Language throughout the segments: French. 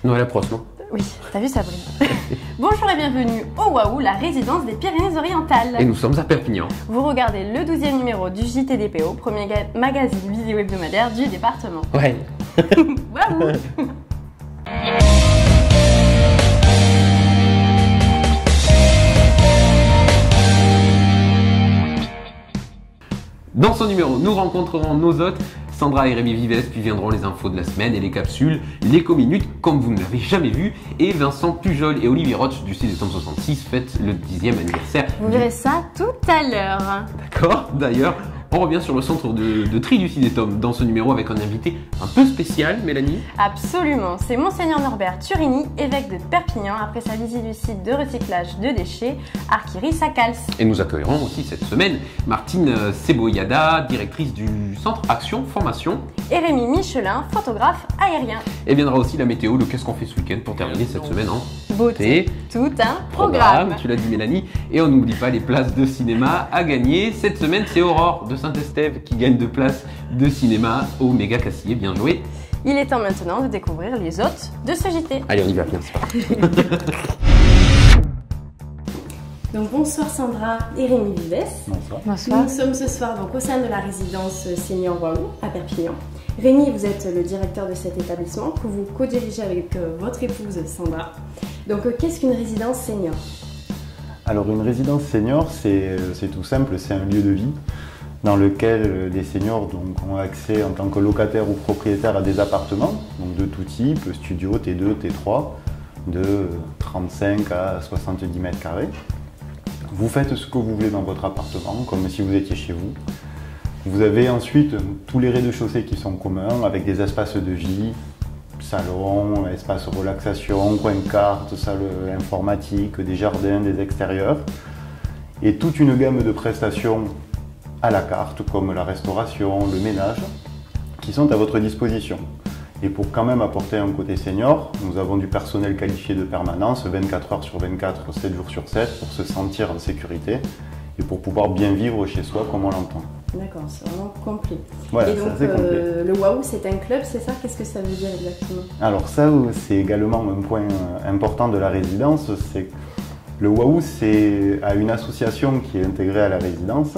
Noël approche, non? Oui, t'as vu Sabrine. Bonjour et bienvenue au Waouh, la résidence des Pyrénées-Orientales. Et nous sommes à Perpignan. Vous regardez le 12e numéro du JTDPO, premier magazine vidéo hebdomadaire du département. Ouais. Waouh. Dans ce numéro, nous rencontrerons nos hôtes, Sandra et Rémi Vives, puis viendront les infos de la semaine et les capsules, l'éco-minute comme vous ne l'avez jamais vu, et Vincent Pujol et Olivier Roch du Cinétome 66 fêtent le 10e anniversaire. Vous verrez ça tout à l'heure. D'accord. D'ailleurs, on revient sur le centre de tri du Cinétome dans ce numéro avec un invité un peu spécial, Mélanie. Absolument, c'est Monseigneur Norbert Turini, évêque de Perpignan, après sa visite du site de recyclage de déchets Arquiris-Sacals. Et nous accueillerons aussi cette semaine Martine Seboyada, directrice du Centre Action Formation. Et Rémi Michelin, photographe aérien. Et viendra aussi la météo, le qu'est-ce qu'on fait ce week-end pour terminer cette semaine en beauté. Tout un programme. Tu l'as dit Mélanie. Et on n'oublie pas les places de cinéma à gagner. Cette semaine, c'est Aurore de Saint-Estève qui gagne 2 places de cinéma au Méga Cassier. Bien joué. Il est temps maintenant de découvrir les hôtes de ce JT. Allez, on y va, bien, c'est parti. Donc bonsoir Sandra et Rémi Vives. Bonsoir. Bonsoir. Nous sommes ce soir donc au sein de la résidence Senior Waouh à Perpignan. Rémi, vous êtes le directeur de cet établissement que vous co-dirigez avec votre épouse Sandra. Donc qu'est-ce qu'une résidence senior? Alors une résidence senior, c'est tout simple, c'est un lieu de vie dans lequel les seniors donc, ont accès en tant que locataires ou propriétaires à des appartements, donc de tout type, studio, T2, T3, de 35 à 70 mètres carrés. Vous faites ce que vous voulez dans votre appartement, comme si vous étiez chez vous. Vous avez ensuite tous les rez-de-chaussée qui sont communs, avec des espaces de vie, salon, espace relaxation, coin de cartes, salle informatique, des jardins, des extérieurs. Et toute une gamme de prestations à la carte, comme la restauration, le ménage, qui sont à votre disposition. Et pour quand même apporter un côté senior, nous avons du personnel qualifié de permanence, 24 heures sur 24, 7 jours sur 7, pour se sentir en sécurité et pour pouvoir bien vivre chez soi comme on l'entend. D'accord, c'est vraiment complet. Voilà, et donc le Waouh, c'est un club, c'est ça? Qu'est-ce que ça veut dire exactement? Alors ça, c'est également un point important de la résidence, c'est que le Waouh, c'est à une association qui est intégrée à la résidence,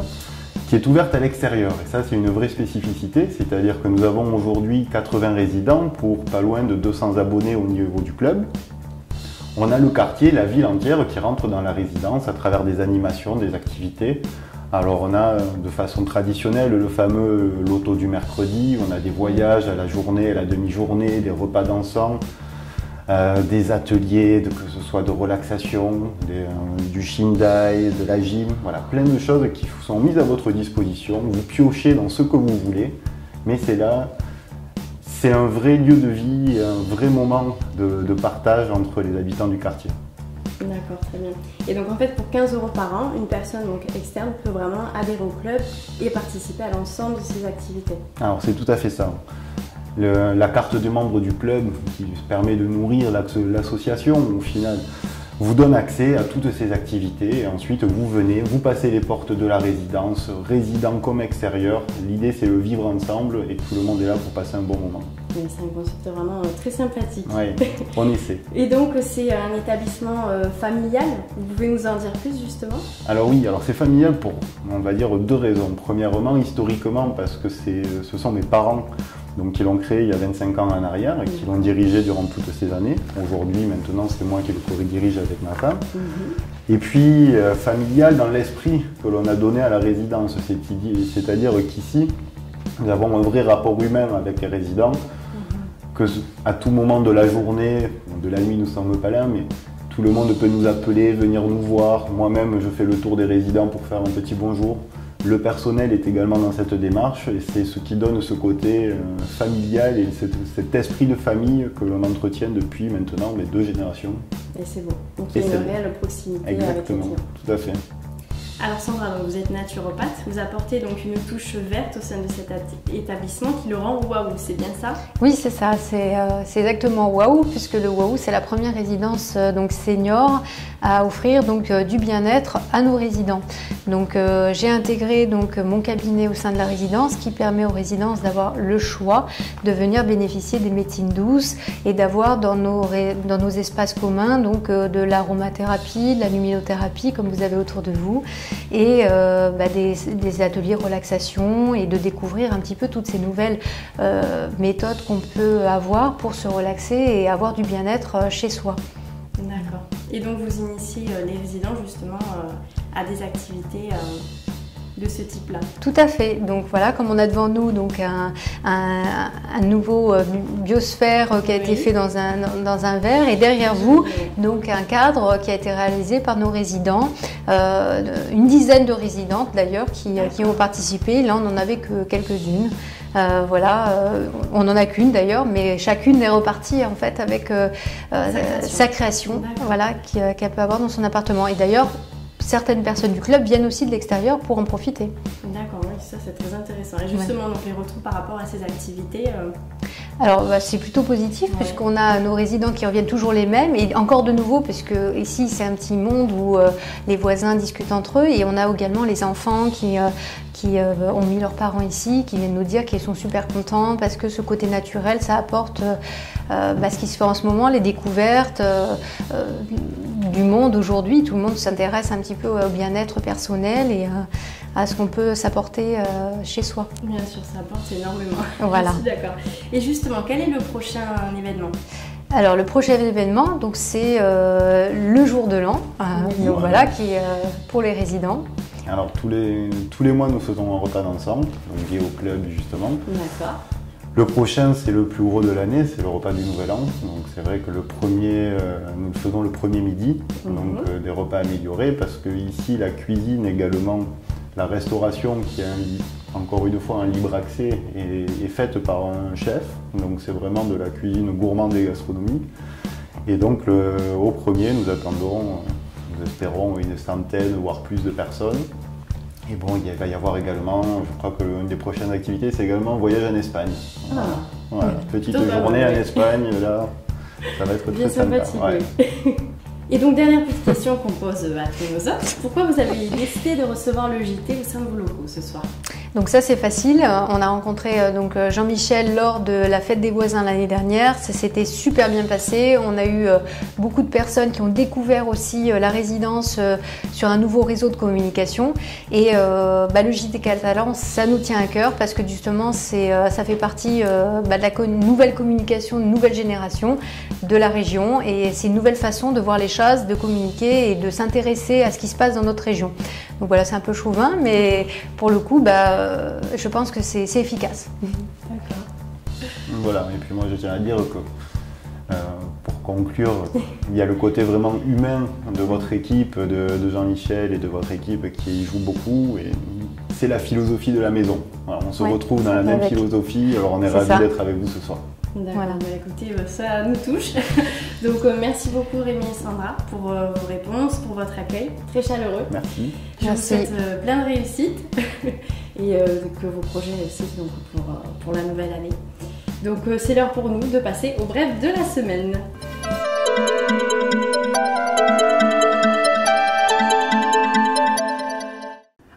qui est ouverte à l'extérieur. Et ça, c'est une vraie spécificité, c'est-à-dire que nous avons aujourd'hui 80 résidents pour pas loin de 200 abonnés au niveau du club. On a le quartier, la ville entière qui rentre dans la résidence à travers des animations, des activités. Alors on a de façon traditionnelle le fameux loto du mercredi, on a des voyages à la journée, à la demi-journée, des repas dansants, des ateliers, que ce soit de relaxation, du Shindai, de la gym, voilà, plein de choses qui sont mises à votre disposition. Vous piochez dans ce que vous voulez, mais c'est là, c'est un vrai lieu de vie, un vrai moment de partage entre les habitants du quartier. D'accord, très bien. Et donc en fait, pour 15 € par an, une personne donc externe peut vraiment adhérer au club et participer à l'ensemble de ses activités. Alors c'est tout à fait ça. La carte de membre du club qui permet de nourrir l'association, au final, vous donne accès à toutes ces activités et ensuite vous venez, vous passez les portes de la résidence, résident comme extérieur. L'idée c'est le vivre ensemble et tout le monde est là pour passer un bon moment. C'est un concept vraiment très sympathique. Oui, on essaie. Et donc c'est un établissement familial, vous pouvez nous en dire plus justement? Alors oui, alors c'est familial pour, on va dire, 2 raisons. Premièrement, historiquement, parce que ce sont mes parents donc, qui l'ont créé il y a 25 ans en arrière et qui l'ont dirigé durant toutes ces années. Aujourd'hui, maintenant, c'est moi qui le co-dirige avec ma femme. Et puis, familial dans l'esprit que l'on a donné à la résidence, c'est-à-dire qu'ici, nous avons un vrai rapport humain avec les résidents, que à tout moment de la journée, de la nuit, nous ne sommes pas là, mais tout le monde peut nous appeler, venir nous voir. Moi-même, je fais le tour des résidents pour faire un petit bonjour. Le personnel est également dans cette démarche et c'est ce qui donne ce côté familial et cet esprit de famille que l'on entretient depuis maintenant les 2 générations. Et c'est bon. Donc il y a une réelle proximité. Exactement, avec les clients. tout à fait. Alors Sandra, donc vous êtes naturopathe, vous apportez donc une touche verte au sein de cet établissement qui le rend waouh, c'est bien ça? Oui, c'est ça, c'est exactement waouh, puisque le waouh c'est la première résidence donc senior à offrir donc du bien-être à nos résidents. Donc j'ai intégré donc mon cabinet au sein de la résidence qui permet aux résidences d'avoir le choix de venir bénéficier des médecines douces et d'avoir dans nos espaces communs donc de l'aromathérapie, de la luminothérapie comme vous avez autour de vous et des ateliers relaxation et de découvrir un petit peu toutes ces nouvelles méthodes qu'on peut avoir pour se relaxer et avoir du bien-être chez soi. D'accord. Et donc vous initiez les résidents justement à des activités de ce type-là. Tout à fait. Donc voilà, comme on a devant nous donc un nouveau biosphère qui a été fait dans un verre et derrière vous donc un cadre qui a été réalisé par nos résidents, une dizaine de résidentes d'ailleurs qui ont participé. Là on n'en avait que quelques-unes. On n'en a qu'une d'ailleurs, mais chacune est repartie en fait avec sa création, voilà, qu'elle peut avoir dans son appartement. Et d'ailleurs, certaines personnes du club viennent aussi de l'extérieur pour en profiter. D'accord, oui, ça c'est très intéressant. Et justement, donc les retours par rapport à ces activités Alors c'est plutôt positif puisqu'on a nos résidents qui reviennent toujours les mêmes et encore de nouveau puisque ici c'est un petit monde où les voisins discutent entre eux et on a également les enfants qui ont mis leurs parents ici, qui viennent nous dire qu'ils sont super contents parce que ce côté naturel ça apporte ce qui se fait en ce moment, les découvertes du monde aujourd'hui. Tout le monde s'intéresse un petit peu au bien-être personnel et à ce qu'on peut s'apporter chez soi. Bien sûr, ça apporte énormément. Voilà. Je suis d'accord. Et justement, quel est le prochain événement? Alors le prochain événement, donc c'est le jour de l'an, qui est pour les résidents. Alors tous les mois nous faisons un repas d'ensemble, donc lié au club justement. D'accord. Le prochain c'est le plus gros de l'année, c'est le repas du Nouvel An. Donc c'est vrai que le premier, nous le faisons le premier midi, donc des repas améliorés parce que ici la cuisine également, la restauration qui est encore une fois un libre accès est faite par un chef. Donc c'est vraiment de la cuisine gourmande et gastronomique. Et donc au premier nous attendons, nous espérons une centaine voire plus de personnes. Et bon, il va y avoir également, je crois que l'une des prochaines activités, c'est également un voyage en Espagne. Voilà, petite journée en Espagne, là, ça va être très sympa. Et donc, dernière petite question qu'on pose à tous nos hôtes, pourquoi vous avez décidé de recevoir le JT au sein de vos locaux ce soir? Donc ça c'est facile, on a rencontré Jean-Michel lors de la fête des voisins l'année dernière, ça s'était super bien passé, on a eu beaucoup de personnes qui ont découvert aussi la résidence sur un nouveau réseau de communication et le JT Catalan ça nous tient à cœur parce que justement ça fait partie de la nouvelle communication, une nouvelle génération de la région et c'est une nouvelle façon de voir les choses, de communiquer et de s'intéresser à ce qui se passe dans notre région. Donc voilà, c'est un peu chauvin, mais pour le coup, je pense que c'est efficace. D'accord. Voilà, et puis moi je tiens à dire que pour conclure, il y a le côté vraiment humain de votre équipe, de Jean-Michel et de votre équipe qui joue beaucoup et c'est la philosophie de la maison. Voilà, on se retrouve dans la même philosophie, alors on est ravis d'être avec vous ce soir. D'accord, voilà. Écoutez, ça nous touche. Donc merci beaucoup Rémi et Sandra pour vos réponses, pour votre accueil, très chaleureux. Merci. Je vous souhaite plein de réussite et que vos projets réussissent donc, pour la nouvelle année. Donc c'est l'heure pour nous de passer au bref de la semaine.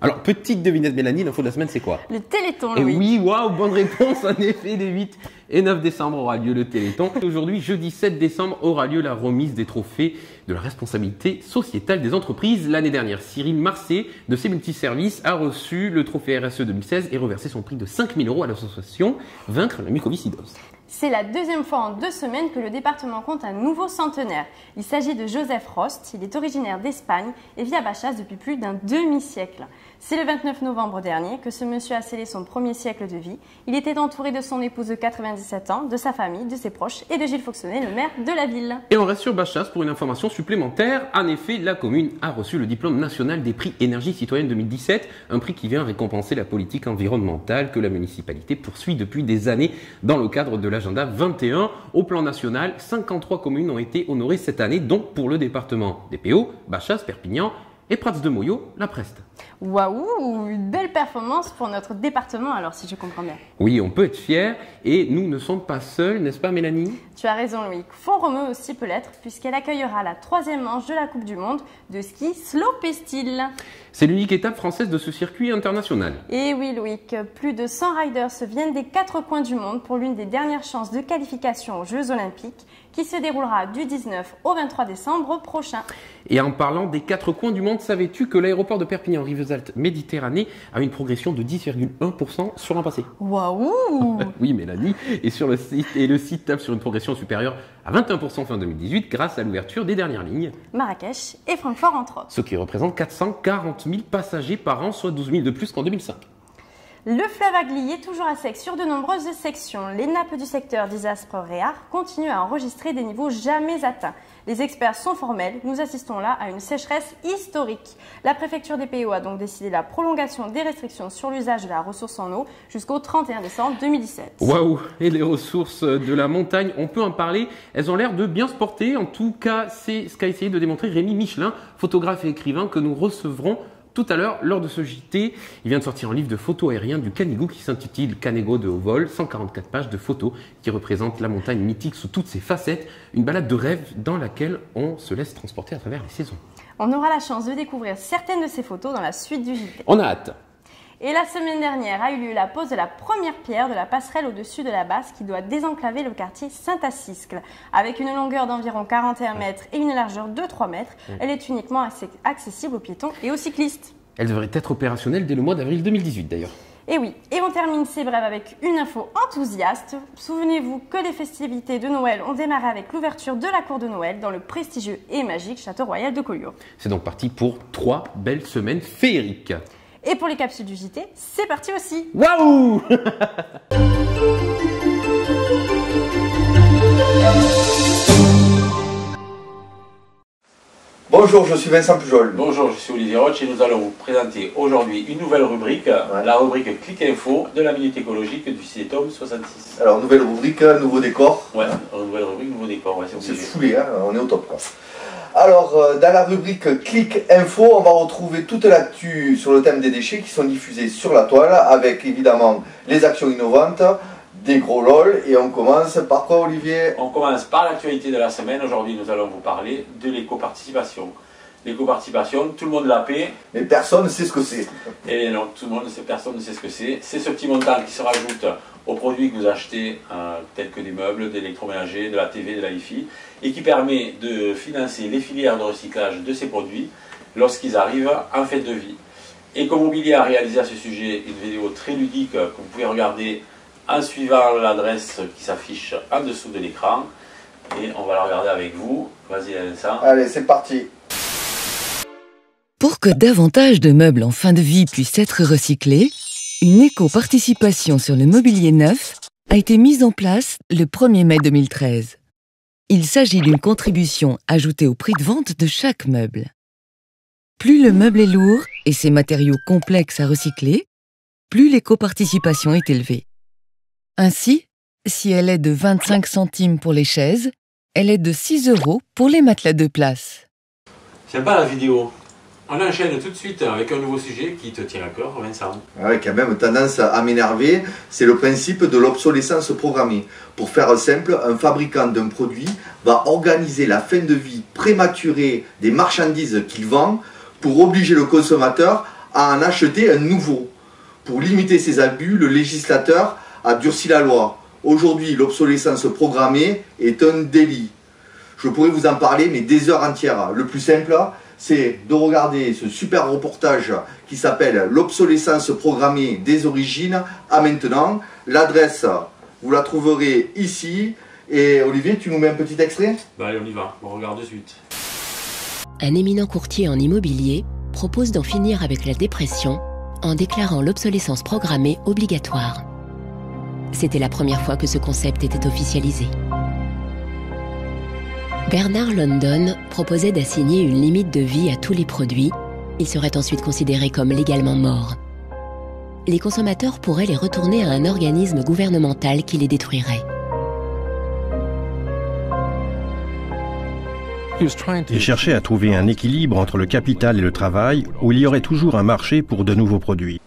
Alors, petite devinette Mélanie, l'info de la semaine, c'est quoi? Le Téléthon, Et Louis. oui, waouh, bonne réponse. En effet, les 8 et 9 décembre aura lieu le Téléthon. Aujourd'hui, jeudi 7 décembre, aura lieu la remise des trophées de la responsabilité sociétale des entreprises. L'année dernière, Cyril Marcet, de ses multiservices, a reçu le trophée RSE 2016 et reversé son prix de 5 000 € à l'association Vaincre la mucoviscidose. C'est la deuxième fois en 2 semaines que le département compte un nouveau centenaire. Il s'agit de Joseph Rost, il est originaire d'Espagne et vit à Bachas depuis plus d'un demi-siècle. C'est le 29 novembre dernier que ce monsieur a scellé son premier siècle de vie. Il était entouré de son épouse de 97 ans, de sa famille, de ses proches et de Gilles Foxonnet, le maire de la ville. Et on reste sur Bachas pour une information supplémentaire. En effet, la commune a reçu le diplôme national des prix Énergie Citoyenne 2017, un prix qui vient récompenser la politique environnementale que la municipalité poursuit depuis des années dans le cadre de l'agenda 21. Au plan national, 53 communes ont été honorées cette année, donc pour le département des PO, Bachas, Perpignan et Prats de Moyo, la Preste. Waouh, une belle performance pour notre département alors si je comprends bien. Oui, on peut être fiers et nous ne sommes pas seuls, n'est-ce pas Mélanie? Tu as raison Loïc, Font-Romeu aussi peut l'être puisqu'elle accueillera la 3e manche de la Coupe du Monde de ski slopestyle. C'est l'unique étape française de ce circuit international. Et oui Loïc, plus de 100 riders viennent des 4 coins du monde pour l'une des dernières chances de qualification aux Jeux Olympiques qui se déroulera du 19 au 23 décembre prochain. Et en parlant des 4 coins du monde, savais-tu que l'aéroport de Perpignan-Rivesaltes-Méditerranée a une progression de 10,1% sur l'an passé? Waouh! Oui Mélanie, le site tape sur une progression supérieure à 21% fin 2018 grâce à l'ouverture des dernières lignes. Marrakech et Francfort entre autres. Ce qui représente 440 000 passagers par an, soit 12 000 de plus qu'en 2005. Le fleuve Agly est toujours à sec sur de nombreuses sections. Les nappes du secteur d'Isaspre-Réard continuent à enregistrer des niveaux jamais atteints. Les experts sont formels, nous assistons là à une sécheresse historique. La préfecture des PO a donc décidé la prolongation des restrictions sur l'usage de la ressource en eau jusqu'au 31 décembre 2017. Waouh! Et les ressources de la montagne, on peut en parler, elles ont l'air de bien se porter. En tout cas, c'est ce qu'a essayé de démontrer Rémi Michelin, photographe et écrivain que nous recevrons tout à l'heure, lors de ce JT. Il vient de sortir un livre de photos aériennes du Canigou qui s'intitule Canigou de haut vol, 144 pages de photos qui représentent la montagne mythique sous toutes ses facettes, une balade de rêve dans laquelle on se laisse transporter à travers les saisons. On aura la chance de découvrir certaines de ces photos dans la suite du JT. On a hâte. Et la semaine dernière a eu lieu la pose de la première pierre de la passerelle au-dessus de la Basse qui doit désenclaver le quartier Saint-Asiscle. Avec une longueur d'environ 41 mètres et une largeur de 3 mètres, elle est uniquement accessible aux piétons et aux cyclistes. Elle devrait être opérationnelle dès le mois d'avril 2018 d'ailleurs. Et oui, et on termine ces brèves avec une info enthousiaste. Souvenez-vous que les festivités de Noël ont démarré avec l'ouverture de la cour de Noël dans le prestigieux et magique Château Royal de Collioure. C'est donc parti pour 3 belles semaines féeriques. Et pour les capsules du JT, c'est parti aussi. Waouh! Bonjour, je suis Vincent Pujol. Bonjour, je suis Olivier Roche et nous allons vous présenter aujourd'hui une nouvelle rubrique, la rubrique Clic Info de la Minute Écologique du CITEM 66. Alors, nouvelle rubrique, nouveau décor. Ouais, nouvelle rubrique, nouveau décor. Ouais, c'est foulé, hein, on est au top. Quoi. Alors, dans la rubrique Clic Info, on va retrouver toute l'actu sur le thème des déchets qui sont diffusés sur la toile, avec évidemment les actions innovantes, des gros lol, et on commence par quoi Olivier? On commence par l'actualité de la semaine. Aujourd'hui, nous allons vous parler de l'éco-participation. L'éco-participation, tout le monde l'a paie. Mais personne ne sait ce que c'est. Et non, tout le monde ne sait, personne ne sait ce que c'est. C'est ce petit montant qui se rajoute aux produits que vous achetez, tels que des meubles, d'électroménager, de la TV, de la Wi-Fi, et qui permet de financer les filières de recyclage de ces produits lorsqu'ils arrivent en fin de vie. Ecomobilier a réalisé à ce sujet une vidéo très ludique que vous pouvez regarder en suivant l'adresse qui s'affiche en dessous de l'écran. Et on va la regarder avec vous. Vas-y Vincent. Allez, c'est parti. Pour que davantage de meubles en fin de vie puissent être recyclés, une éco-participation sur le mobilier neuf a été mise en place le 1er mai 2013. Il s'agit d'une contribution ajoutée au prix de vente de chaque meuble. Plus le meuble est lourd et ses matériaux complexes à recycler, plus l'éco-participation est élevée. Ainsi, si elle est de 25 centimes pour les chaises, elle est de 6 € pour les matelas de place. Sympa la vidéo. On enchaîne tout de suite avec un nouveau sujet qui te tient à cœur, Vincent. Ouais, qui a même tendance à m'énerver, c'est le principe de l'obsolescence programmée. Pour faire simple, un fabricant d'un produit va organiser la fin de vie prématurée des marchandises qu'il vend pour obliger le consommateur à en acheter un nouveau. Pour limiter ces abus, le législateur a durci la loi. Aujourd'hui, l'obsolescence programmée est un délit. Je pourrais vous en parler, mais des heures entières. Le plus simple, c'est de regarder ce super reportage qui s'appelle « L'obsolescence programmée des origines à maintenant ». L'adresse, vous la trouverez ici. Et Olivier, tu nous mets un petit extrait? Bah allez, on y va, on regarde de suite. Un éminent courtier en immobilier propose d'en finir avec la dépression en déclarant l'obsolescence programmée obligatoire. C'était la première fois que ce concept était officialisé. Bernard London proposait d'assigner une limite de vie à tous les produits. Ils seraient ensuite considérés comme légalement morts. Les consommateurs pourraient les retourner à un organisme gouvernemental qui les détruirait. Il cherchait à trouver un équilibre entre le capital et le travail, où il y aurait toujours un marché pour de nouveaux produits.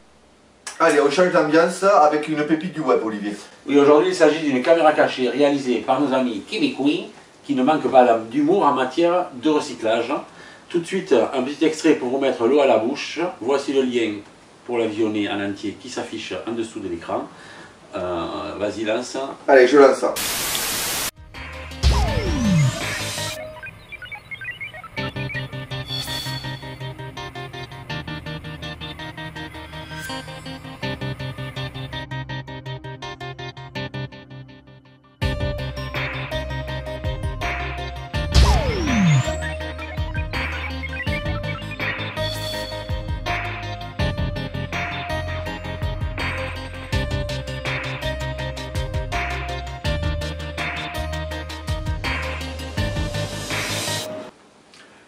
Allez, on change d'ambiance avec une pépite du web, Olivier. Oui, aujourd'hui, il s'agit d'une caméra cachée réalisée par nos amis québécois qui ne manquent pas d'humour en matière de recyclage. Tout de suite, un petit extrait pour vous mettre l'eau à la bouche. Voici le lien pour la visionner en entier qui s'affiche en dessous de l'écran. Vas-y, lance. Allez, je lance ça.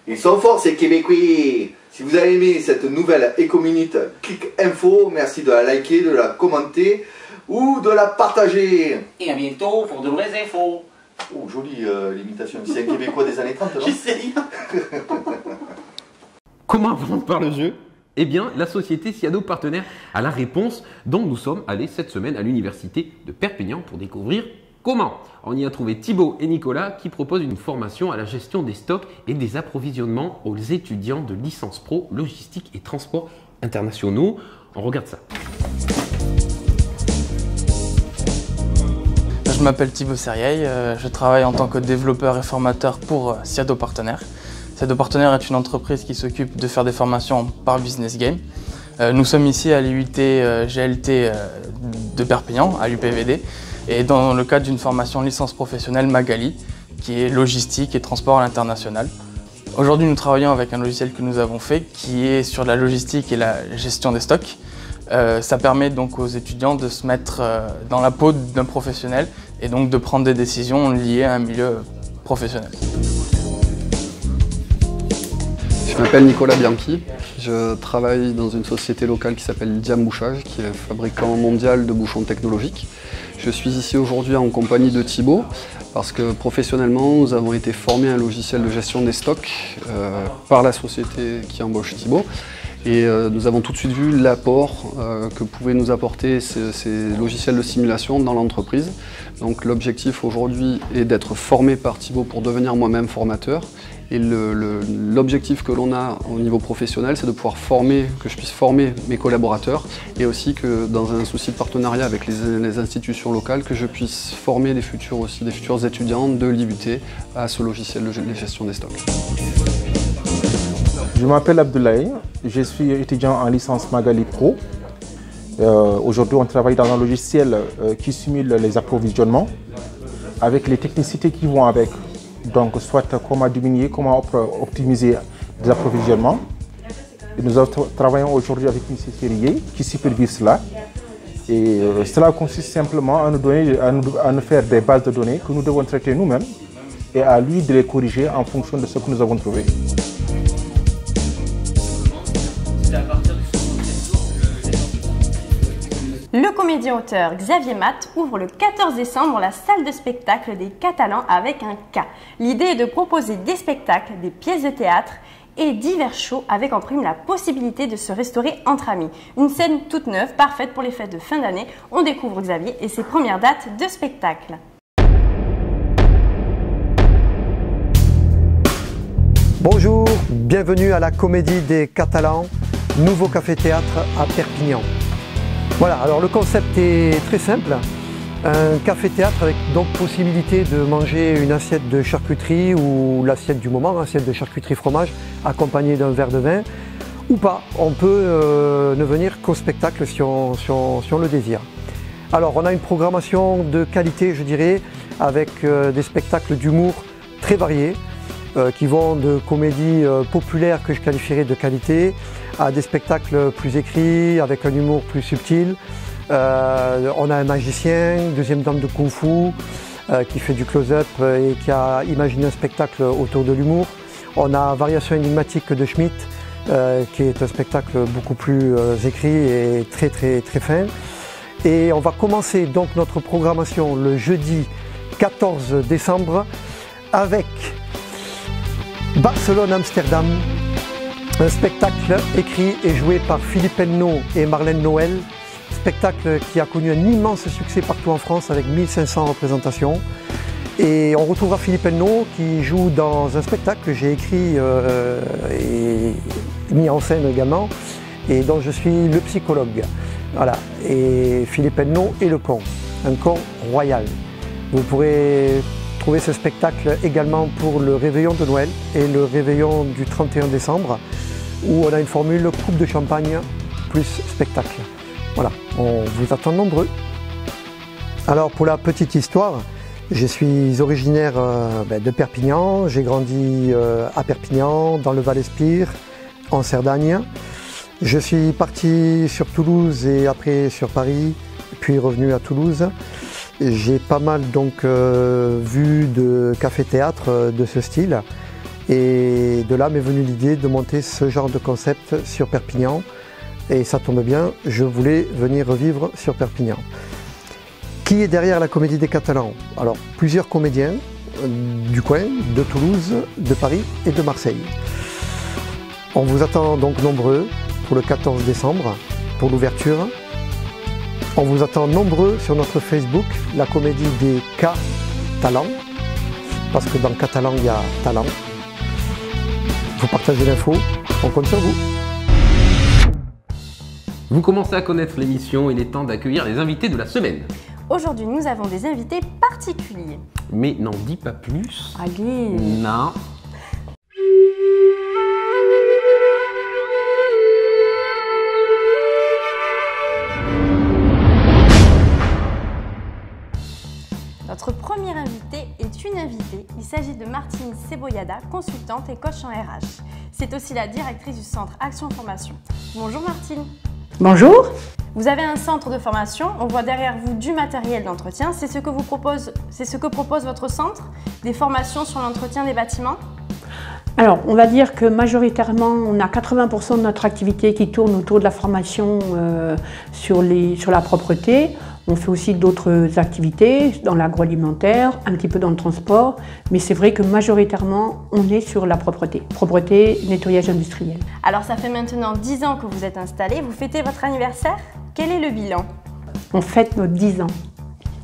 Ils sont forts ces Québécois. Si vous avez aimé cette nouvelle Éco-Minute, clique info, merci de la liker, de la commenter ou de la partager. Et à bientôt pour de nouvelles infos. Oh, jolie l'imitation, c'est un Québécois des années 30, non? J'essaye. Comment apprendre par le jeu? Eh bien, la société Siado Partenaire a la réponse, donc nous sommes allés cette semaine à l'université de Perpignan pour découvrir comment. On y a trouvé Thibaut et Nicolas qui proposent une formation à la gestion des stocks et des approvisionnements aux étudiants de licence pro, logistique et transports internationaux. On regarde ça. Je m'appelle Thibaut Serrieille, je travaille en tant que développeur et formateur pour Siado Partenaire. Siado Partenaire est une entreprise qui s'occupe de faire des formations par Business Game. Nous sommes ici à l'IUT GLT de Perpignan, à l'UPVD, et dans le cadre d'une formation licence professionnelle Magali, qui est logistique et transport à l'international. Aujourd'hui, nous travaillons avec un logiciel que nous avons fait, qui est sur la logistique et la gestion des stocks. Ça permet donc aux étudiants de se mettre dans la peau d'un professionnel et donc de prendre des décisions liées à un milieu professionnel. Je m'appelle Nicolas Bianchi, je travaille dans une société locale qui s'appelle Diam Bouchage, qui est fabricant mondial de bouchons technologiques. Je suis ici aujourd'hui en compagnie de Thibaut, parce que professionnellement, nous avons été formés à un logiciel de gestion des stocks par la société qui embauche Thibaut. Et nous avons tout de suite vu l'apport que pouvaient nous apporter ces logiciels de simulation dans l'entreprise. Donc l'objectif aujourd'hui est d'être formé par Thibaut pour devenir moi-même formateur. Et l'objectif que l'on a au niveau professionnel, c'est de pouvoir que je puisse former mes collaborateurs et aussi que dans un souci de partenariat avec les institutions locales, que je puisse former des futurs étudiants de l'IUT à ce logiciel de gestion des stocks. Je m'appelle Abdoulaye, je suis étudiant en licence Magali Pro. Aujourd'hui, on travaille dans un logiciel qui simule les approvisionnements avec les technicités qui vont avec. Donc, soit comment diminuer, comment optimiser les approvisionnements. Et nous travaillons aujourd'hui avec une société qui supervise cela. Et cela consiste simplement à nous faire des bases de données que nous devons traiter nous-mêmes et à lui de les corriger en fonction de ce que nous avons trouvé. Le comédien-auteur Xavier Matte ouvre le 14 décembre la salle de spectacle des Catalans avec un K. L'idée est de proposer des spectacles, des pièces de théâtre et divers shows avec en prime la possibilité de se restaurer entre amis. Une scène toute neuve, parfaite pour les fêtes de fin d'année. On découvre Xavier et ses premières dates de spectacle. Bonjour, bienvenue à la Comédie des Catalans, nouveau café-théâtre à Perpignan. Voilà, alors le concept est très simple, un café-théâtre avec donc possibilité de manger une assiette de charcuterie ou l'assiette du moment, assiette de charcuterie fromage accompagnée d'un verre de vin ou pas. On peut ne venir qu'au spectacle si on le désire. Alors on a une programmation de qualité, je dirais, avec des spectacles d'humour très variés qui vont de comédies populaires que je qualifierais de qualité à des spectacles plus écrits, avec un humour plus subtil. On a un magicien, deuxième dame de kung-fu, qui fait du close-up et qui a imaginé un spectacle autour de l'humour. On a Variation énigmatique de Schmitt, qui est un spectacle beaucoup plus écrit et très fin. Et on va commencer donc notre programmation le jeudi 14 décembre avec Barcelone-Amsterdam, un spectacle écrit et joué par Philippe Hennaut et Marlène Noël, spectacle qui a connu un immense succès partout en France avec 1500 représentations. Et on retrouvera Philippe Hennaut qui joue dans un spectacle que j'ai écrit et mis en scène également, et dont je suis le psychologue. Voilà. Et Philippe Hennaut est le con, un con royal. Vous pourrez trouver ce spectacle également pour le réveillon de Noël et le réveillon du 31 décembre, où on a une formule coupe de champagne plus spectacle. Voilà, on vous attend nombreux. Alors pour la petite histoire, je suis originaire de Perpignan, j'ai grandi à Perpignan, dans le Val-Espire, en Cerdagne. Je suis parti sur Toulouse et après sur Paris, puis revenu à Toulouse. J'ai pas mal donc vu de café-théâtre de ce style, et de là m'est venue l'idée de monter ce genre de concept sur Perpignan, et ça tombe bien, je voulais venir revivre sur Perpignan. Qui est derrière la Comédie des Catalans? Alors plusieurs comédiens du coin, de Toulouse, de Paris et de Marseille. On vous attend donc nombreux pour le 14 décembre, pour l'ouverture. On vous attend nombreux sur notre Facebook, la Comédie des Catalans, parce que dans catalan il y a talent. Vous partagez l'info, on compte sur vous. Vous commencez à connaître l'émission, il est temps d'accueillir les invités de la semaine. Aujourd'hui, nous avons des invités particuliers. Mais n'en dis pas plus. Allez. Non. Notre premier invité est une invitée. Il s'agit de Martine Cebollada, consultante et coach en RH. C'est aussi la directrice du centre Action Formation. Bonjour Martine. Bonjour. Vous avez un centre de formation, on voit derrière vous du matériel d'entretien. C'est ce que propose votre centre, des formations sur l'entretien des bâtiments? Alors, on va dire que majoritairement, on a 80% de notre activité qui tourne autour de la formation sur la propreté. On fait aussi d'autres activités dans l'agroalimentaire, un petit peu dans le transport, mais c'est vrai que majoritairement, on est sur la propreté. Propreté, nettoyage industriel. Alors, ça fait maintenant 10 ans que vous êtes installé. Vous fêtez votre anniversaire. Quel est le bilan? On fête nos 10 ans.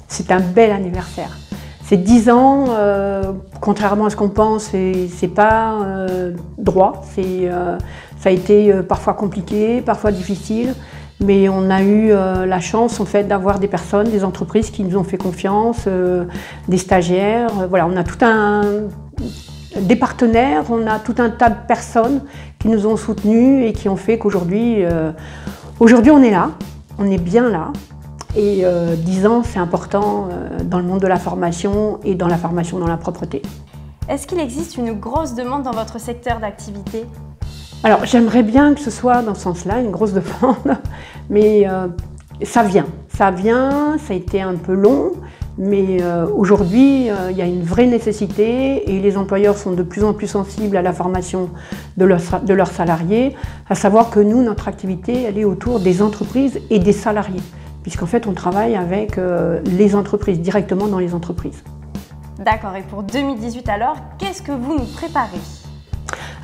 C'est un bel anniversaire. Ces 10 ans, contrairement à ce qu'on pense, c'est pas droit. Ça a été parfois compliqué, parfois difficile. Mais on a eu la chance en fait d'avoir des personnes, des entreprises qui nous ont fait confiance, des stagiaires. Voilà, on a des partenaires, on a tout un tas de personnes qui nous ont soutenus et qui ont fait qu'aujourd'hui, on est là, on est bien là. Et 10 ans, c'est important dans le monde de la formation et dans la formation dans la propreté. Est-ce qu'il existe une grosse demande dans votre secteur d'activité ? Alors, j'aimerais bien que ce soit dans ce sens-là, une grosse demande, mais ça vient. Ça a été un peu long, mais aujourd'hui, il y a une vraie nécessité et les employeurs sont de plus en plus sensibles à la formation de leurs salariés, à savoir que nous, notre activité, elle est autour des entreprises et des salariés, puisqu'en fait, on travaille avec les entreprises, directement dans les entreprises. D'accord, et pour 2018 alors, qu'est-ce que vous nous préparez ?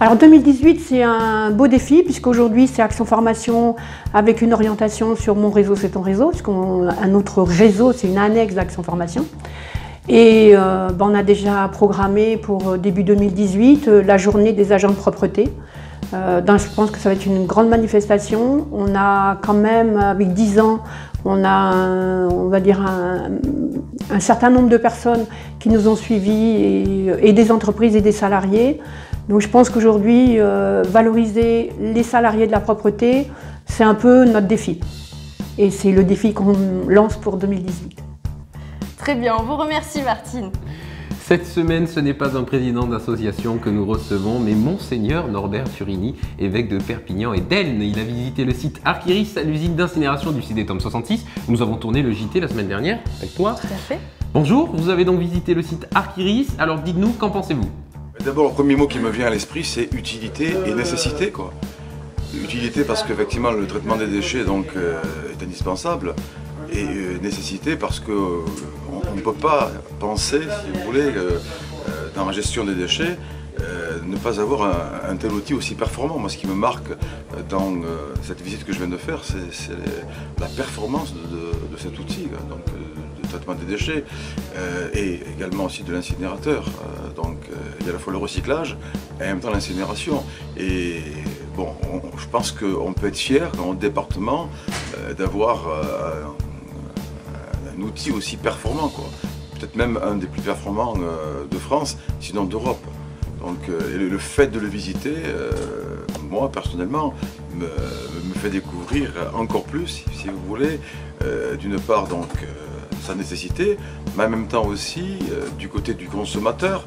Alors 2018, c'est un beau défi puisqu'aujourd'hui c'est Action Formation avec une orientation sur Mon réseau, c'est ton réseau, puisqu'un autre réseau, c'est une annexe d'Action Formation. Et on a déjà programmé pour début 2018 la journée des agents de propreté. Je pense que ça va être une grande manifestation. On a quand même, avec 10 ans, on a on va dire un certain nombre de personnes qui nous ont suivis et des entreprises et des salariés. Donc je pense qu'aujourd'hui, valoriser les salariés de la propreté, c'est un peu notre défi. Et c'est le défi qu'on lance pour 2018. Très bien, on vous remercie Martine. Cette semaine, ce n'est pas un président d'association que nous recevons, mais Monseigneur Norbert Turini, évêque de Perpignan et d'Elne. Il a visité le site Archiris, l'usine d'incinération du CIDETOM 66. Nous avons tourné le JT la semaine dernière avec toi. Tout à fait. Bonjour, vous avez donc visité le site Archiris. Alors dites-nous, qu'en pensez-vous ? D'abord, le premier mot qui me vient à l'esprit, c'est utilité et nécessité, quoi. Utilité parce qu'effectivement, le traitement des déchets donc, est indispensable. Et nécessité parce qu'on ne peut pas penser, si vous voulez, dans la gestion des déchets, ne pas avoir un tel outil aussi performant. Moi, ce qui me marque dans cette visite que je viens de faire, c'est la performance de cet outil, donc de traitement des déchets, et également aussi de l'incinérateur. Donc il y a à la fois le recyclage et en même temps l'incinération. Et bon, je pense qu'on peut être fier dans notre département d'avoir un outil aussi performant, quoi. Peut-être même un des plus performants de France, sinon d'Europe. Donc le fait de le visiter, moi personnellement, me fait découvrir encore plus, si vous voulez, d'une part donc sa nécessité, mais en même temps aussi du côté du consommateur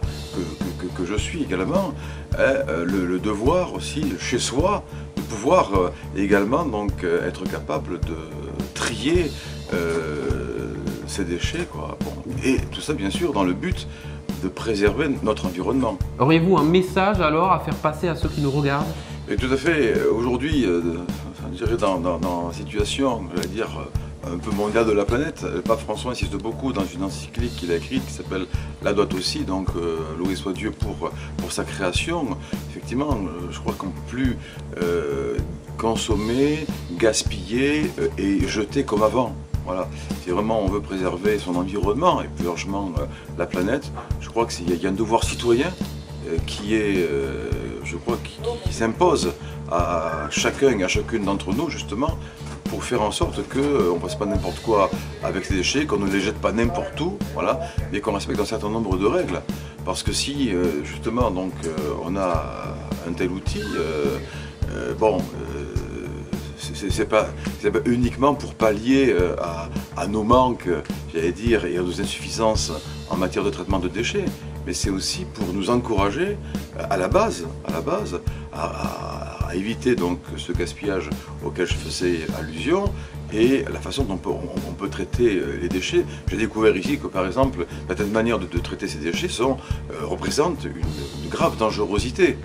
que je suis également, le devoir aussi chez soi de pouvoir également donc être capable de trier ces déchets, quoi. Bon. Et tout ça bien sûr dans le but de préserver notre environnement. Auriez-vous un message alors à faire passer à ceux qui nous regardent? Et tout à fait. Aujourd'hui, je dirais dans la situation, je vais dire, un peu mondiale de la planète, le pape François insiste beaucoup dans une encyclique qu'il a écrite qui s'appelle Laudato Si, donc loué soit Dieu pour sa création. Effectivement, je crois qu'on ne peut plus consommer, gaspiller et jeter comme avant. Voilà. Si vraiment on veut préserver son environnement et plus largement la planète, je crois qu'il y a un devoir citoyen qui est, je crois, qui s'impose à chacun et à chacune d'entre nous justement pour faire en sorte qu'on ne fasse pas n'importe quoi avec ces déchets, qu'on ne les jette pas n'importe où, voilà, mais qu'on respecte un certain nombre de règles. Parce que si justement donc on a un tel outil, bon. C'est pas uniquement pour pallier à nos manques, j'allais dire, et à nos insuffisances en matière de traitement de déchets, mais c'est aussi pour nous encourager à la base, à éviter donc ce gaspillage auquel je faisais allusion et la façon dont on peut traiter les déchets. J'ai découvert ici que par exemple, certaines manières de traiter ces déchets représentent une grave dangerosité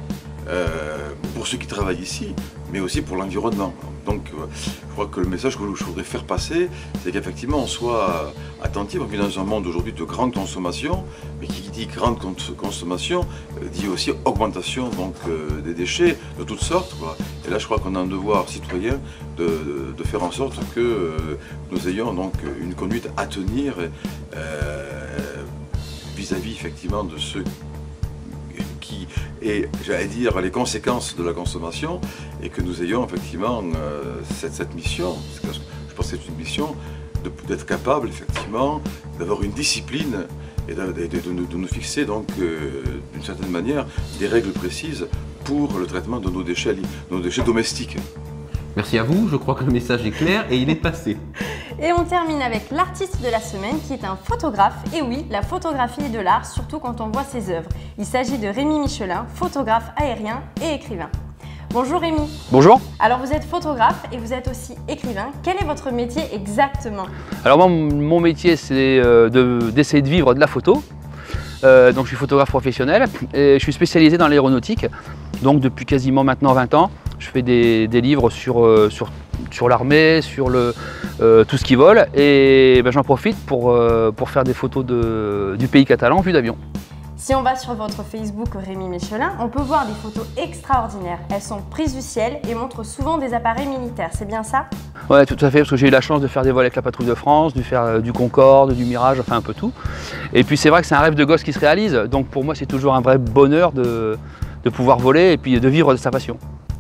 pour ceux qui travaillent ici, mais aussi pour l'environnement. Donc je crois que le message que je voudrais faire passer, c'est qu'effectivement on soit attentif. On vit dans un monde aujourd'hui de grande consommation, mais qui dit grande consommation dit aussi augmentation donc, des déchets de toutes sortes, quoi. Et là je crois qu'on a un devoir citoyen de faire en sorte que nous ayons donc une conduite à tenir vis-à-vis effectivement de ceux qui est, j'allais dire, les conséquences de la consommation, et que nous ayons effectivement cette mission, parce que je pense que c'est une mission d'être capable effectivement d'avoir une discipline et de nous fixer donc d'une certaine manière des règles précises pour le traitement de nos déchets domestiques. Merci à vous, je crois que le message est clair et il est passé. Et on termine avec l'artiste de la semaine qui est un photographe. Et oui, la photographie est de l'art, surtout quand on voit ses œuvres. Il s'agit de Rémi Michelin, photographe aérien et écrivain. Bonjour Rémi. Bonjour. Alors vous êtes photographe et vous êtes aussi écrivain. Quel est votre métier exactement? Alors moi, mon métier c'est d'essayer de vivre de la photo. Donc je suis photographe professionnel et je suis spécialisé dans l'aéronautique. Donc depuis quasiment maintenant 20 ans, je fais des livres sur l'armée, sur tout ce qui vole, et j'en profite pour faire des photos du pays catalan vue d'avion. Si on va sur votre Facebook Rémi Michelin, on peut voir des photos extraordinaires. Elles sont prises du ciel et montrent souvent des appareils militaires, c'est bien ça? Ouais, tout à fait, parce que j'ai eu la chance de faire des vols avec la patrouille de France, de faire du Concorde, du Mirage, enfin un peu tout. Et puis c'est vrai que c'est un rêve de gosse qui se réalise, donc pour moi c'est toujours un vrai bonheur de pouvoir voler et puis de vivre de sa passion.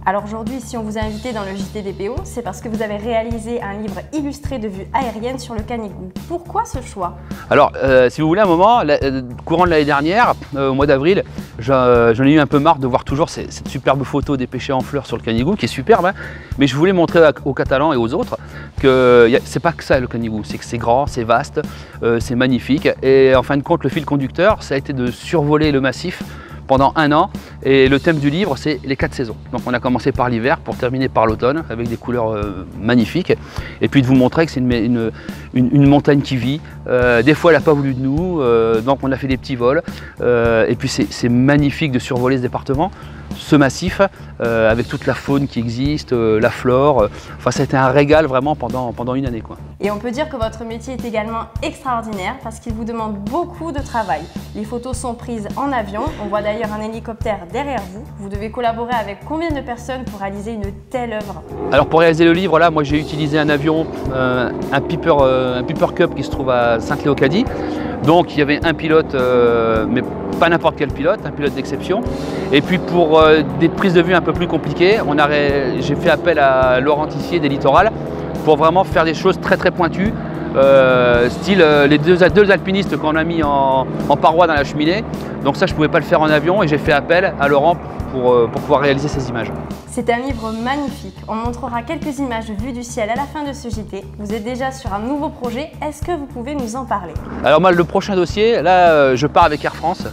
Alors aujourd'hui, si on vous a invité dans le JTDPO, c'est parce que vous avez réalisé un livre illustré de vues aériennes sur le Canigou. Pourquoi ce choix? Alors, si vous voulez, à un moment, courant de l'année dernière, au mois d'avril, j'en ai eu un peu marre de voir toujours cette superbe photo des pêchers en fleurs sur le Canigou, qui est superbe, hein, mais je voulais montrer aux Catalans et aux autres que c'est pas que ça le Canigou, c'est que c'est grand, c'est vaste, c'est magnifique, et en fin de compte, le fil conducteur, ça a été de survoler le massif pendant un an, et le thème du livre c'est les 4 saisons. Donc on a commencé par l'hiver pour terminer par l'automne avec des couleurs magnifiques, et puis de vous montrer que c'est une montagne qui vit, Des fois, elle n'a pas voulu de nous, donc on a fait des petits vols. Et puis c'est magnifique de survoler ce département, ce massif, avec toute la faune qui existe, la flore. Enfin, ça a été un régal vraiment pendant une année, quoi. Et on peut dire que votre métier est également extraordinaire parce qu'il vous demande beaucoup de travail. Les photos sont prises en avion, on voit d'ailleurs un hélicoptère derrière vous. Vous devez collaborer avec combien de personnes pour réaliser une telle œuvre? Alors pour réaliser le livre, là, moi j'ai utilisé un avion, un Piper Cup qui se trouve à Saint-Cloud. Donc il y avait un pilote, mais pas n'importe quel pilote, un pilote d'exception. Et puis pour des prises de vue un peu plus compliquées, j'ai fait appel à Laurent Tissier des Littorales pour vraiment faire des choses très pointues, style les deux alpinistes qu'on a mis en paroi dans la cheminée. Donc ça, je ne pouvais pas le faire en avion et j'ai fait appel à Laurent pour pouvoir réaliser ces images. C'est un livre magnifique. On montrera quelques images vues du ciel à la fin de ce JT. Vous êtes déjà sur un nouveau projet. Est-ce que vous pouvez nous en parler? Alors moi, le prochain dossier, là, je pars avec Air France.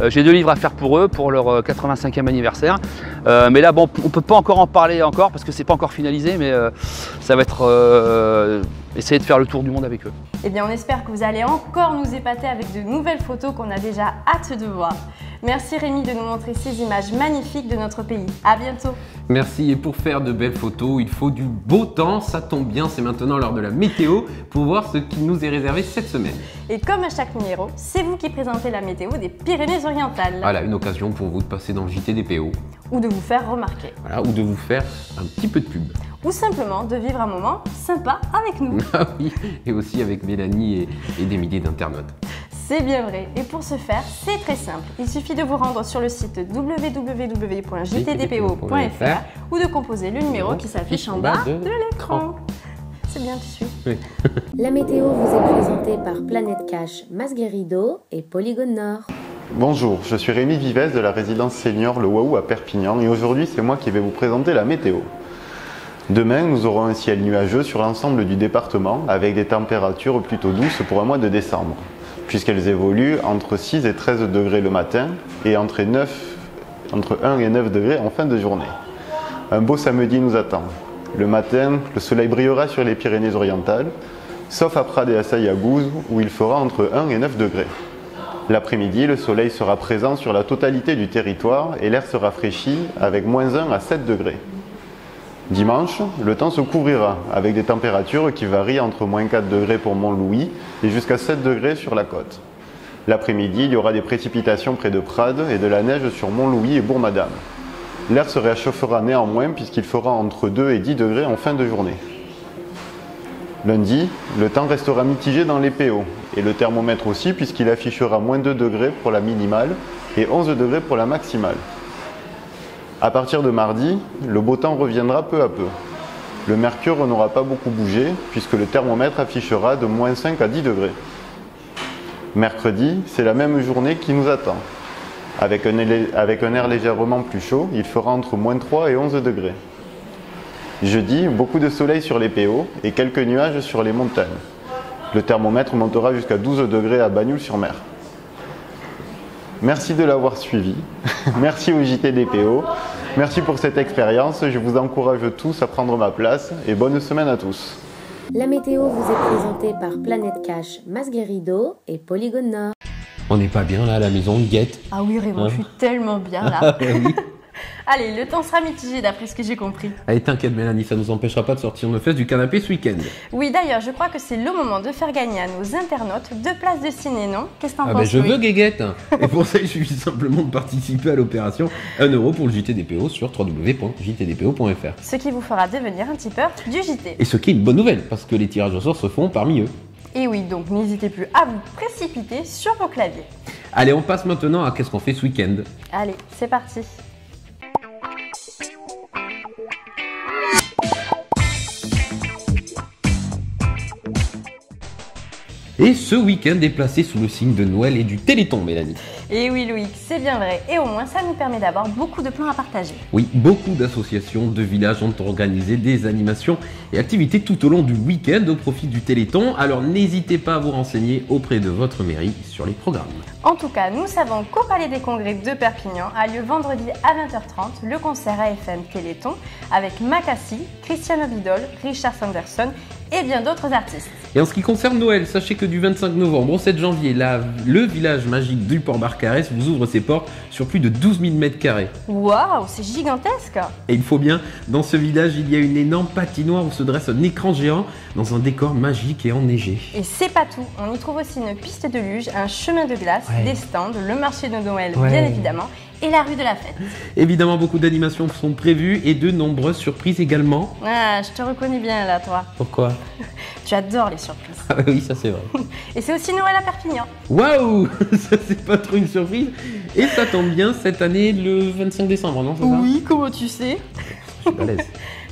J'ai 2 livres à faire pour eux, pour leur 85e anniversaire. Mais là, bon, on ne peut pas encore en parler parce que c'est pas encore finalisé, mais ça va être essayer de faire le tour du monde avec eux. Eh bien, on espère que vous allez encore nous épater avec de nouvelles photos qu'on a déjà hâte de voir. Merci Rémi de nous montrer ces images magnifiques de notre pays. À bientôt. Merci, et pour faire de belles photos, il faut du beau temps. Ça tombe bien, c'est maintenant l'heure de la météo pour voir ce qui nous est réservé cette semaine. Et comme à chaque numéro, c'est vous qui présentez la météo des Pyrénées-Orientales. Voilà, une occasion pour vous de passer dans le JT des PO. Ou de vous faire remarquer. Voilà, ou de vous faire un petit peu de pub. Ou simplement de vivre un moment sympa avec nous. Ah oui, et aussi avec Mélanie et des milliers d'internautes. C'est bien vrai. Et pour ce faire, c'est très simple. Il suffit de vous rendre sur le site www.jtdpo.fr ou de composer le numéro qui s'affiche en bas de l'écran. C'est bien, tu suis. Oui. La météo vous est présentée par Planète Cash, Masguerido et Polygone Nord. Bonjour, je suis Rémi Vivès de la résidence senior Le Waou à Perpignan et aujourd'hui c'est moi qui vais vous présenter la météo. Demain, nous aurons un ciel nuageux sur l'ensemble du département avec des températures plutôt douces pour un mois de décembre, puisqu'elles évoluent entre 6 et 13 degrés le matin et entre 1 et 9 degrés en fin de journée. Un beau samedi nous attend. Le matin, le soleil brillera sur les Pyrénées-Orientales, sauf à Prades et à Sayagouz où il fera entre 1 et 9 degrés. L'après-midi, le soleil sera présent sur la totalité du territoire et l'air se rafraîchit avec moins 1 à 7 degrés. Dimanche, le temps se couvrira avec des températures qui varient entre moins 4 degrés pour Mont-Louis et jusqu'à 7 degrés sur la côte. L'après-midi, il y aura des précipitations près de Prades et de la neige sur Mont-Louis et Bourg-Madame. L'air se réchauffera néanmoins puisqu'il fera entre 2 et 10 degrés en fin de journée. Lundi, le temps restera mitigé dans les PO et le thermomètre aussi puisqu'il affichera moins 2 degrés pour la minimale et 11 degrés pour la maximale. À partir de mardi, le beau temps reviendra peu à peu. Le mercure n'aura pas beaucoup bougé puisque le thermomètre affichera de moins 5 à 10 degrés. Mercredi, c'est la même journée qui nous attend. Avec un air légèrement plus chaud, il fera entre moins 3 et 11 degrés. Jeudi, beaucoup de soleil sur les PO et quelques nuages sur les montagnes. Le thermomètre montera jusqu'à 12 degrés à Bagnoul-sur-Mer. Merci de l'avoir suivi. Merci au JT des PO. Merci pour cette expérience. Je vous encourage tous à prendre ma place et bonne semaine à tous. La météo vous est présentée par Planète Cash, Masguerido et Polygone Nord. On n'est pas bien là à la maison, Guette. Ah oui Raymond, Hein? je suis tellement bien là. Ah oui. Allez, le temps sera mitigé d'après ce que j'ai compris. Allez, t'inquiète Mélanie, ça ne nous empêchera pas de sortir nos fesses du canapé ce week-end. Oui, d'ailleurs, je crois que c'est le moment de faire gagner à nos internautes 2 places de ciné, non? Qu'est-ce que t'en Ah penses, ben je Louis? veux Guéguette. Et pour ça, il suffit simplement de participer à l'opération 1 € pour le JTDPO sur www.jtdpo.fr. Ce qui vous fera devenir un tipeur du JT. Et ce qui est une bonne nouvelle, parce que les tirages au sort se font parmi eux. Et oui, donc n'hésitez plus à vous précipiter sur vos claviers. Allez, on passe maintenant à qu'est-ce qu'on fait ce week-end. Allez, c'est parti. Et ce week-end est placé sous le signe de Noël et du Téléthon, Mélanie. Et oui, Loïc, c'est bien vrai. Et au moins, ça nous permet d'avoir beaucoup de plans à partager. Oui, beaucoup d'associations de villages ont organisé des animations et activités tout au long du week-end au profit du Téléthon. Alors n'hésitez pas à vous renseigner auprès de votre mairie sur les programmes. En tout cas, nous savons qu'au Palais des Congrès de Perpignan a lieu vendredi à 20h30 le concert AFM Téléthon avec Makassi, Cristiano Vidal, Richard Sanderson et bien d'autres artistes. Et en ce qui concerne Noël, sachez que du 25 novembre au 7 janvier, le village magique du Port-Barcarès vous ouvre ses portes sur plus de 12 000 m². Waouh, c'est gigantesque! Et il faut bien, dans ce village, il y a une énorme patinoire où se dresse un écran géant dans un décor magique et enneigé. Et c'est pas tout, on y trouve aussi une piste de luge, un chemin de glace, des stands, le marché de Noël bien évidemment, et la rue de la fête. Évidemment, beaucoup d'animations sont prévues et de nombreuses surprises également. Ah, je te reconnais bien là, toi. Pourquoi? Tu adores les surprises. Ah oui, ça c'est vrai. Et c'est aussi Noël à Perpignan. Waouh, ça c'est pas trop une surprise. Et ça tombe bien, cette année, le 25 décembre, non? Oui, comment tu sais? Je suis balèze.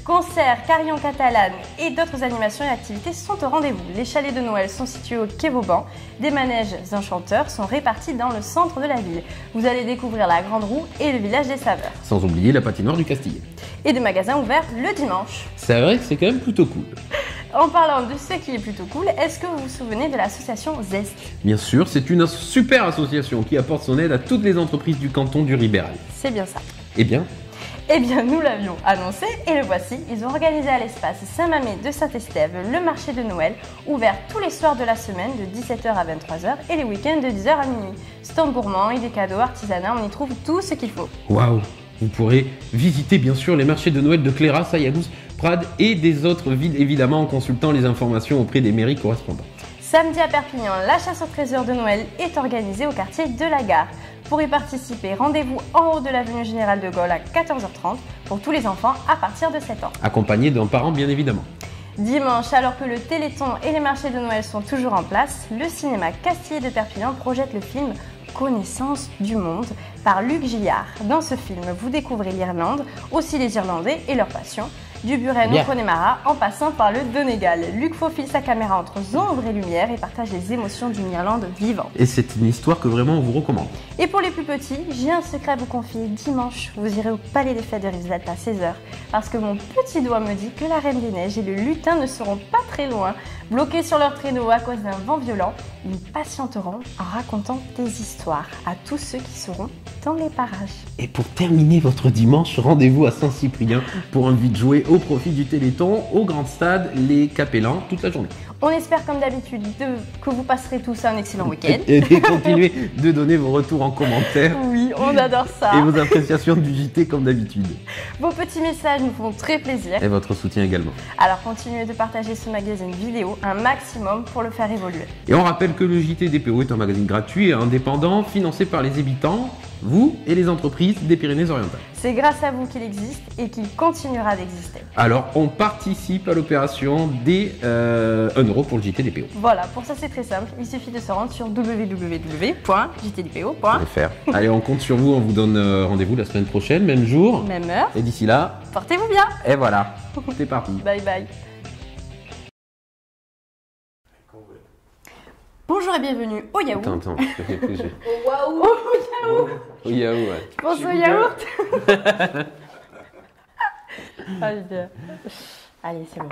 Concerts, carillons catalanes et d'autres animations et activités sont au rendez-vous. Les chalets de Noël sont situés au quai Vauban. Des manèges enchanteurs sont répartis dans le centre de la ville. Vous allez découvrir la Grande Roue et le village des saveurs. Sans oublier la patinoire du Castillet. Et des magasins ouverts le dimanche. C'est vrai que c'est quand même plutôt cool. En parlant de ce qui est plutôt cool, est-ce que vous vous souvenez de l'association Zest? Bien sûr, c'est une super association qui apporte son aide à toutes les entreprises du canton du Ribéral. C'est bien ça. Eh bien, nous l'avions annoncé et le voici. Ils ont organisé à l'espace Saint-Mamé de Saint-Estève le marché de Noël, ouvert tous les soirs de la semaine de 17h à 23h et les week-ends de 10h à minuit. Stand gourmand, idées cadeaux, artisanat, on y trouve tout ce qu'il faut. Waouh! Vous pourrez visiter bien sûr les marchés de Noël de Cléra, Sayagouz, Prades et des autres villes évidemment en consultant les informations auprès des mairies correspondantes. Samedi à Perpignan, la chasse au trésor de Noël est organisée au quartier de la Gare. Pour y participer, rendez-vous en haut de l'avenue Général de Gaulle à 14h30 pour tous les enfants à partir de 7 ans. Accompagné d'un parent bien évidemment. Dimanche, alors que le Téléthon et les marchés de Noël sont toujours en place, le cinéma Castillet de Perpignan projette le film Connaissance du monde par Luc Gillard. Dans ce film, vous découvrez l'Irlande, aussi les Irlandais et leur passion, du Buren au Connemara en passant par le Donegal. Luc faufile sa caméra entre ombre et lumière et partage les émotions d'une Irlande vivante. Et c'est une histoire que vraiment on vous recommande. Et pour les plus petits, j'ai un secret à vous confier. Dimanche, vous irez au Palais des Fêtes de Rivesaltes à 16h parce que mon petit doigt me dit que la Reine des Neiges et le lutin ne seront pas très loin. Bloqués sur leur traîneau à cause d'un vent violent, ils patienteront en racontant des histoires à tous ceux qui seront dans les parages. Et pour terminer votre dimanche, rendez-vous à Saint-Cyprien pour un vide jouet au profit du Téléthon au Grand Stade Les Capellans toute la journée. On espère comme d'habitude que vous passerez tous un excellent week-end. Et continuez de donner vos retours en commentaire. Oui, on adore ça. Et vos appréciations du JT comme d'habitude. Vos petits messages nous font très plaisir. Et votre soutien également. Alors continuez de partager ce magazine vidéo un maximum pour le faire évoluer. Et on rappelle que le JT DPO est un magazine gratuit et indépendant financé par les habitants, vous et les entreprises des Pyrénées-Orientales. C'est grâce à vous qu'il existe et qu'il continuera d'exister. Alors on participe à l'opération des 1 euro pour le JT DPO. Voilà, pour ça c'est très simple, il suffit de se rendre sur www.jtdpo.fr. Allez, on compte sur vous, on vous donne rendez-vous la semaine prochaine, même jour. Même heure. Et d'ici là, portez-vous bien. Et voilà, c'est parti. Bye bye. Bonjour et bienvenue au yaourt. Attends, je fais plus. Au waouh. Au yaourt. Au yaourt, ouais. Tu penses au yaourt? Allez, c'est bon.